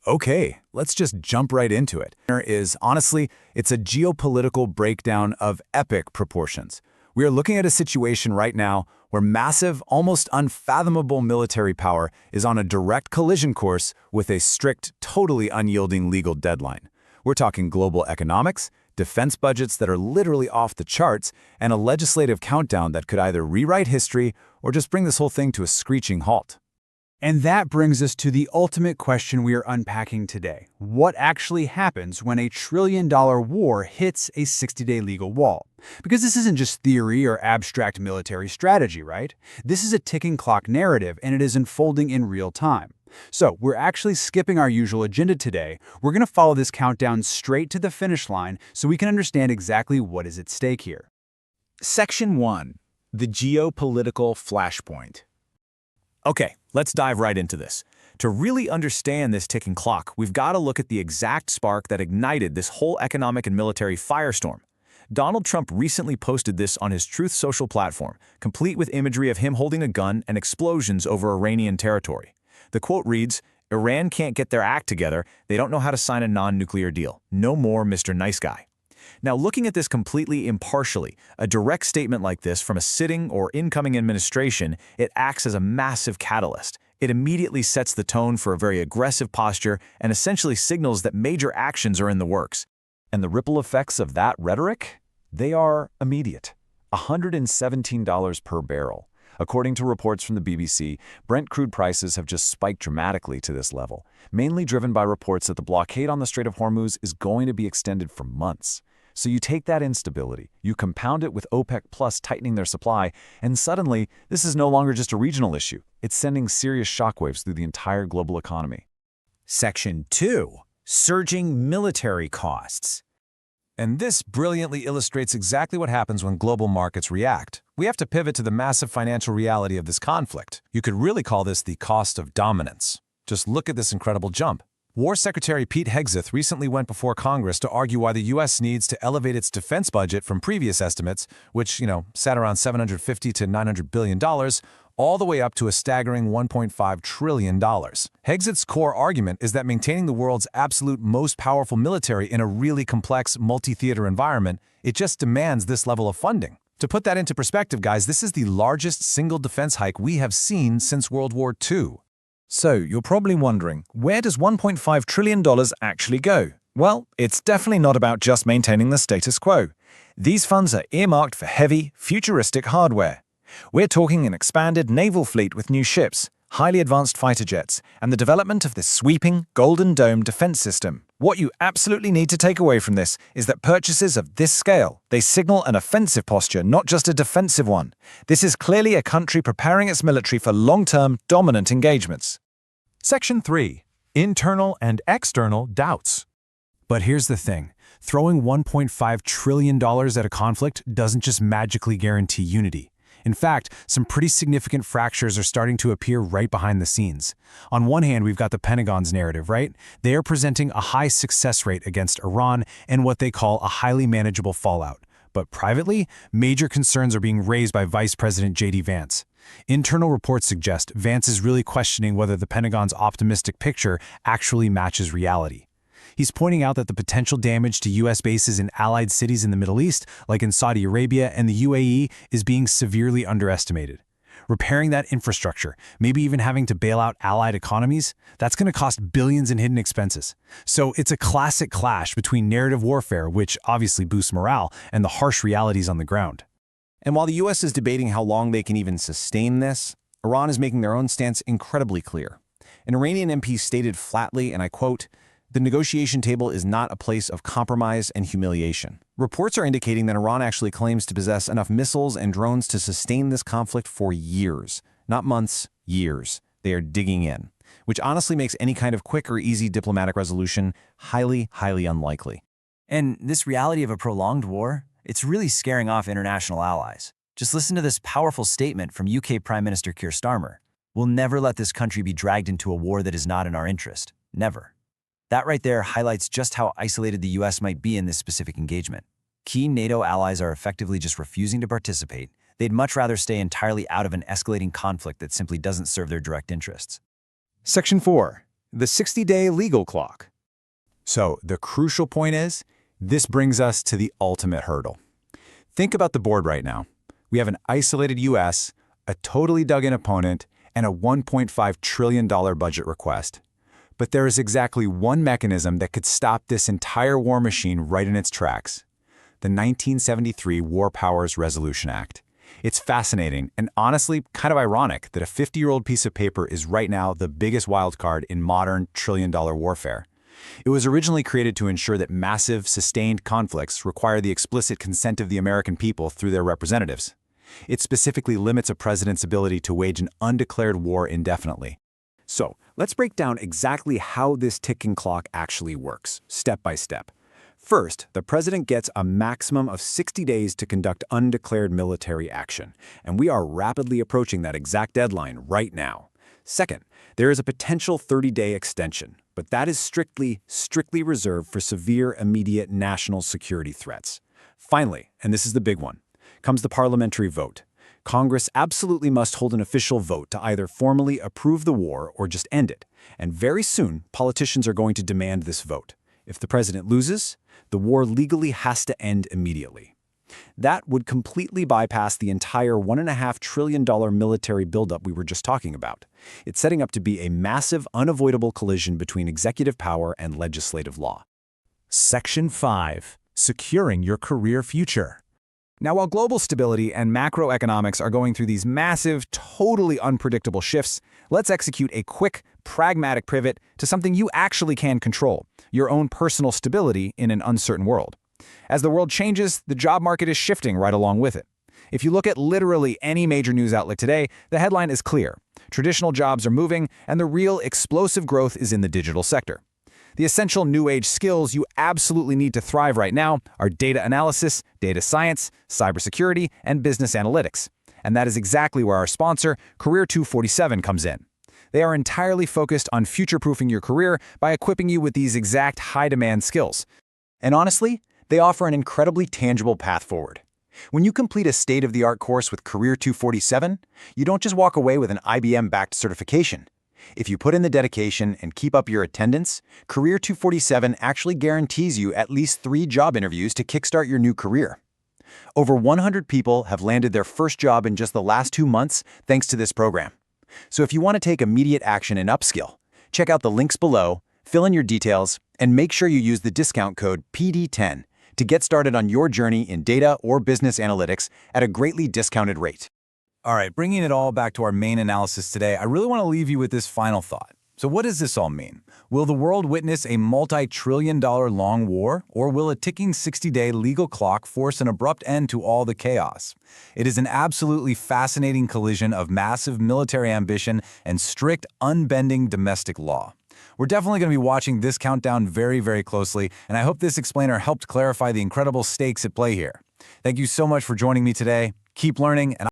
Okay, let's just jump right into it. Honestly, it's a geopolitical breakdown of epic proportions. We are looking at a situation right now where massive, almost unfathomable military power is on a direct collision course with a strict, totally unyielding legal deadline. We're talking global economics, defense budgets that are literally off the charts, and a legislative countdown that could either rewrite history or just bring this whole thing to a screeching halt. And that brings us to the ultimate question we are unpacking today. What actually happens when a trillion-dollar war hits a 60-day legal wall? Because this isn't just theory or abstract military strategy, right? This is a ticking clock narrative, and it is unfolding in real time. So we're actually skipping our usual agenda today. We're going to follow this countdown straight to the finish line so we can understand exactly what is at stake here. Section 1. The geopolitical flashpoint. Okay, let's dive right into this. To really understand this ticking clock, we've got to look at the exact spark that ignited this whole economic and military firestorm. Donald Trump recently posted this on his Truth Social platform, complete with imagery of him holding a gun and explosions over Iranian territory. The quote reads, "Iran can't get their act together. They don't know how to sign a non-nuclear deal. No more Mr. Nice Guy." Now, looking at this completely impartially, a direct statement like this from a sitting or incoming administration, it acts as a massive catalyst. It immediately sets the tone for a very aggressive posture and essentially signals that major actions are in the works. And the ripple effects of that rhetoric? They are immediate. $117 per barrel. According to reports from the BBC, Brent crude prices have just spiked dramatically to this level, mainly driven by reports that the blockade on the Strait of Hormuz is going to be extended for months. So you take that instability, you compound it with OPEC Plus tightening their supply, and suddenly, this is no longer just a regional issue. It's sending serious shockwaves through the entire global economy. Section 2. Surging military costs. And this brilliantly illustrates exactly what happens when global markets react. We have to pivot to the massive financial reality of this conflict. You could really call this the cost of dominance. Just look at this incredible jump. War Secretary Pete Hegseth recently went before Congress to argue why the U.S. needs to elevate its defense budget from previous estimates, which, sat around $750 to $900 billion, all the way up to a staggering $1.5 trillion. Hegseth's core argument is that maintaining the world's absolute most powerful military in a really complex multi-theater environment, it just demands this level of funding. To put that into perspective, guys, this is the largest single defense hike we have seen since World War II. So, you're probably wondering, where does $1.5 trillion actually go? Well, it's definitely not about just maintaining the status quo. These funds are earmarked for heavy, futuristic hardware. We're talking an expanded naval fleet with new ships, highly advanced fighter jets, and the development of this sweeping, Golden Dome defense system. What you absolutely need to take away from this is that purchases of this scale, they signal an offensive posture, not just a defensive one. This is clearly a country preparing its military for long-term, dominant engagements. Section 3. Internal and external doubts. But here's the thing. Throwing $1.5 trillion at a conflict doesn't just magically guarantee unity. In fact, some pretty significant fractures are starting to appear right behind the scenes. On one hand, we've got the Pentagon's narrative, right? They are presenting a high success rate against Iran and what they call a highly manageable fallout. But privately, major concerns are being raised by Vice President JD Vance. Internal reports suggest Vance is really questioning whether the Pentagon's optimistic picture actually matches reality. He's pointing out that the potential damage to U.S. bases in allied cities in the Middle East, like in Saudi Arabia and the UAE, is being severely underestimated. Repairing that infrastructure, maybe even having to bail out allied economies, that's going to cost billions in hidden expenses. So it's a classic clash between narrative warfare, which obviously boosts morale, and the harsh realities on the ground. And while the U.S. is debating how long they can even sustain this, Iran is making their own stance incredibly clear. An Iranian MP stated flatly, and I quote, "The negotiation table is not a place of compromise and humiliation." Reports are indicating that Iran actually claims to possess enough missiles and drones to sustain this conflict for years. Not months, years. They are digging in, which honestly makes any kind of quick or easy diplomatic resolution highly, highly unlikely. And this reality of a prolonged war, it's really scaring off international allies. Just listen to this powerful statement from UK Prime Minister Keir Starmer. "We'll never let this country be dragged into a war that is not in our interest. Never." That right there highlights just how isolated the US might be in this specific engagement. Key NATO allies are effectively just refusing to participate. They'd much rather stay entirely out of an escalating conflict that simply doesn't serve their direct interests. Section 4. the 60-day legal clock. So the crucial point is, this brings us to the ultimate hurdle. Think about the board right now. We have an isolated U.S., a totally dug-in opponent, and a $1.5 trillion budget request. But there is exactly one mechanism that could stop this entire war machine right in its tracks: the 1973 War Powers Resolution Act. It's fascinating and honestly kind of ironic that a 50-year-old piece of paper is right now the biggest wildcard in modern trillion-dollar warfare. It was originally created to ensure that massive, sustained conflicts require the explicit consent of the American people through their representatives. It specifically limits a president's ability to wage an undeclared war indefinitely. So, let's break down exactly how this ticking clock actually works, step by step. First, the president gets a maximum of 60 days to conduct undeclared military action, and we are rapidly approaching that exact deadline right now. Second, there is a potential 30-day extension, but that is strictly reserved for severe, immediate national security threats. Finally, and this is the big one, comes the parliamentary vote. Congress absolutely must hold an official vote to either formally approve the war or just end it, and very soon, politicians are going to demand this vote. If the president loses, the war legally has to end immediately. That would completely bypass the entire $1.5 trillion military buildup we were just talking about. It's setting up to be a massive, unavoidable collision between executive power and legislative law. Section 5. Securing your career future. Now, while global stability and macroeconomics are going through these massive, totally unpredictable shifts, let's execute a quick, pragmatic pivot to something you actually can control: your own personal stability in an uncertain world. As the world changes, the job market is shifting right along with it. If you look at literally any major news outlet today, the headline is clear: traditional jobs are moving, and the real explosive growth is in the digital sector. The essential new age skills you absolutely need to thrive right now are data analysis, data science, cybersecurity, and business analytics. And that is exactly where our sponsor, Career 247, comes in. They are entirely focused on future-proofing your career by equipping you with these exact high-demand skills. And honestly, they offer an incredibly tangible path forward. When you complete a state-of-the-art course with Career 247, you don't just walk away with an IBM-backed certification. If you put in the dedication and keep up your attendance, Career 247 actually guarantees you at least 3 job interviews to kickstart your new career. Over 100 people have landed their first job in just the last 2 months thanks to this program. So if you want to take immediate action and upskill, check out the links below, fill in your details, and make sure you use the discount code PD10 to get started on your journey in data or business analytics at a greatly discounted rate. All right, bringing it all back to our main analysis today, I really want to leave you with this final thought. So what does this all mean? Will the world witness a multi-trillion-dollar long war, or will a ticking 60-day legal clock force an abrupt end to all the chaos? It is an absolutely fascinating collision of massive military ambition and strict, unbending domestic law. We're definitely going to be watching this countdown very, very closely, and I hope this explainer helped clarify the incredible stakes at play here. Thank you so much for joining me today. Keep learning, and